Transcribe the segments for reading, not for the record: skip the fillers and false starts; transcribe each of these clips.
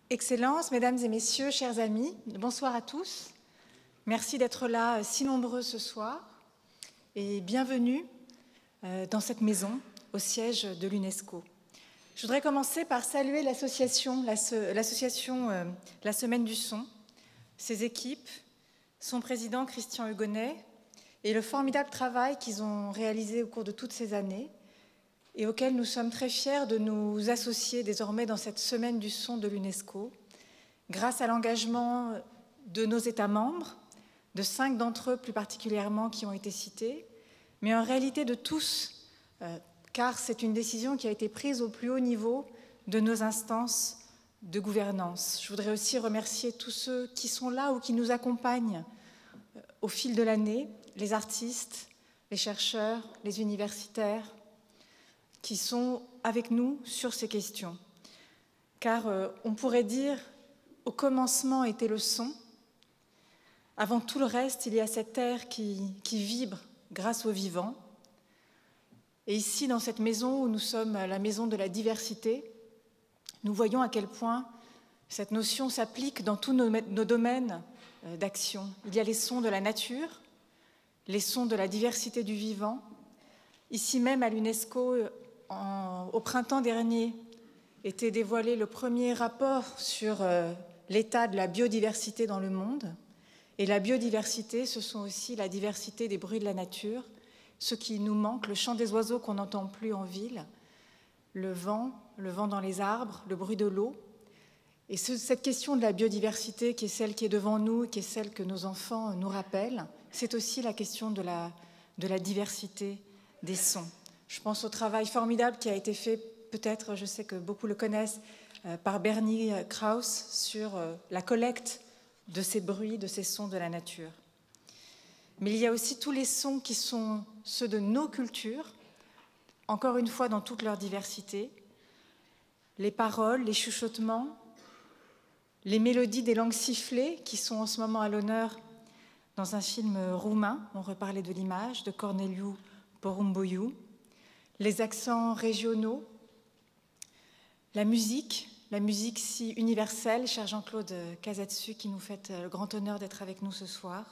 Excellences, Mesdames et Messieurs, chers amis, bonsoir à tous. Merci d'être là si nombreux ce soir et bienvenue dans cette maison, au siège de l'UNESCO. Je voudrais commencer par saluer l'association La Semaine du Son, ses équipes, son président Christian Hugonnet et le formidable travail qu'ils ont réalisé au cours de toutes ces années et auquel nous sommes très fiers de nous associer désormais dans cette Semaine du Son de l'UNESCO, grâce à l'engagement de nos États membres, de 5 d'entre eux plus particulièrement qui ont été cités, mais en réalité de tous, car c'est une décision qui a été prise au plus haut niveau de nos instances de gouvernance. Je voudrais aussi remercier tous ceux qui sont là ou qui nous accompagnent au fil de l'année, les artistes, les chercheurs, les universitaires, qui sont avec nous sur ces questions. Car on pourrait dire, au commencement était le son. Avant tout le reste, il y a cette terre qui vibre grâce au vivant. Et ici, dans cette maison où nous sommes la maison de la diversité, nous voyons à quel point cette notion s'applique dans tous nos domaines d'action. Il y a les sons de la nature, les sons de la diversité du vivant. Ici même à l'UNESCO, au printemps dernier, était dévoilé le premier rapport sur l'état de la biodiversité dans le monde. Et la biodiversité, ce sont aussi la diversité des bruits de la nature, ce qui nous manque, le chant des oiseaux qu'on n'entend plus en ville, le vent dans les arbres, le bruit de l'eau. Et cette question de la biodiversité, qui est celle qui est devant nous, qui est celle que nos enfants nous rappellent, c'est aussi la question de la diversité des sons. Je pense au travail formidable qui a été fait, peut-être, je sais que beaucoup le connaissent, par Bernie Krause sur la collecte de ces bruits, de ces sons de la nature. Mais il y a aussi tous les sons qui sont ceux de nos cultures, encore une fois dans toute leur diversité, les paroles, les chuchotements, les mélodies des langues sifflées qui sont en ce moment à l'honneur dans un film roumain, on reparlait de l'image, de Corneliu Porumboiu, les accents régionaux, la musique si universelle, cher Jean-Claude Casatsu, qui nous fait le grand honneur d'être avec nous ce soir.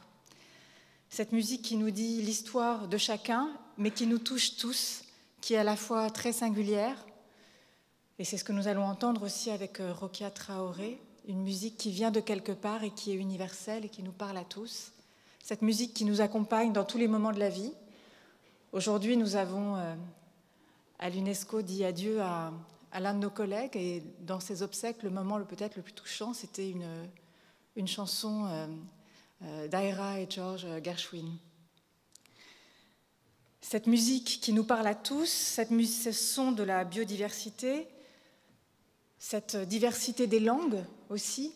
Cette musique qui nous dit l'histoire de chacun, mais qui nous touche tous, qui est à la fois très singulière, et c'est ce que nous allons entendre aussi avec Rokia Traoré, une musique qui vient de quelque part et qui est universelle et qui nous parle à tous. Cette musique qui nous accompagne dans tous les moments de la vie. Aujourd'hui, nous avons à l'UNESCO dit adieu à l'un de nos collègues et dans ses obsèques, le moment peut-être le plus touchant, c'était une chanson d'Ira et George Gershwin. Cette musique qui nous parle à tous, ce son de la biodiversité, cette diversité des langues aussi,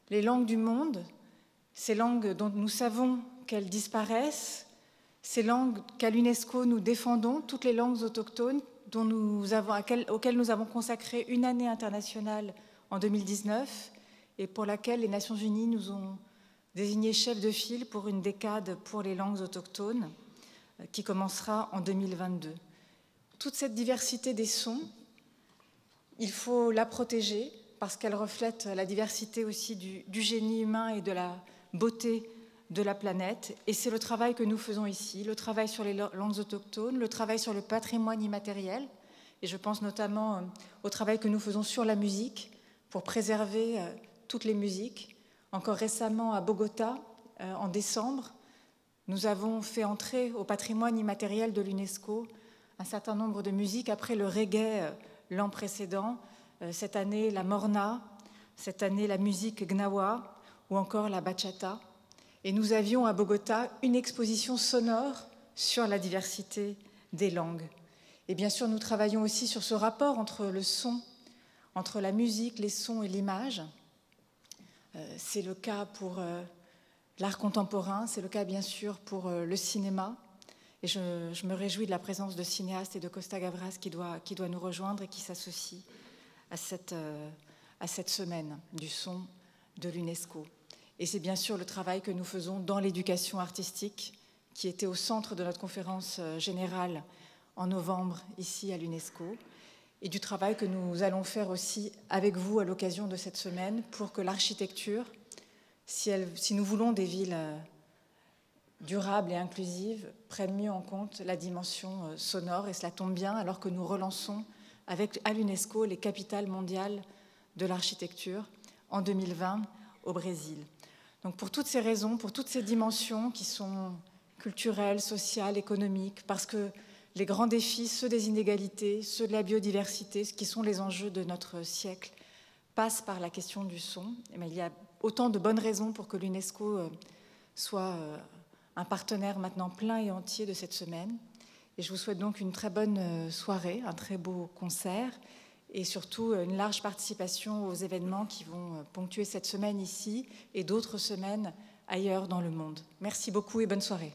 les langues du monde, ces langues dont nous savons qu'elles disparaissent, ces langues qu'à l'UNESCO nous défendons, toutes les langues autochtones auxquelles nous avons consacré une année internationale en 2019 et pour laquelle les Nations Unies nous ont désigné chef de file pour une décade pour les langues autochtones qui commencera en 2022. Toute cette diversité des sons, il faut la protéger parce qu'elle reflète la diversité aussi du génie humain et de la beauté de la planète. Et c'est le travail que nous faisons ici, le travail sur les langues autochtones, le travail sur le patrimoine immatériel. Et je pense notamment au travail que nous faisons sur la musique pour préserver toutes les musiques. Encore récemment à Bogota, en décembre, nous avons fait entrer au patrimoine immatériel de l'UNESCO un certain nombre de musiques après le reggae l'an précédent, cette année la morna, cette année la musique gnawa ou encore la bachata. Et nous avions à Bogota une exposition sonore sur la diversité des langues. Et bien sûr, nous travaillons aussi sur ce rapport entre le son, entre la musique, les sons et l'image. C'est le cas pour l'art contemporain, c'est le cas bien sûr pour le cinéma. Et je me réjouis de la présence de cinéastes et de Costa Gavras qui doit nous rejoindre et qui s'associe à cette semaine du son de l'UNESCO. Et c'est bien sûr le travail que nous faisons dans l'éducation artistique qui était au centre de notre conférence générale en novembre ici à l'UNESCO. et du travail que nous allons faire aussi avec vous à l'occasion de cette semaine pour que l'architecture, si nous voulons des villes durables et inclusives, prenne mieux en compte la dimension sonore. Et cela tombe bien alors que nous relançons à l'UNESCO les capitales mondiales de l'architecture en 2020 au Brésil. Donc pour toutes ces raisons, pour toutes ces dimensions qui sont culturelles, sociales, économiques, parce que les grands défis, ceux des inégalités, ceux de la biodiversité, ce qui sont les enjeux de notre siècle, passent par la question du son. Mais il y a autant de bonnes raisons pour que l'UNESCO soit un partenaire maintenant plein et entier de cette semaine. Et je vous souhaite donc une très bonne soirée, un très beau concert et surtout une large participation aux événements qui vont ponctuer cette semaine ici et d'autres semaines ailleurs dans le monde. Merci beaucoup et bonne soirée.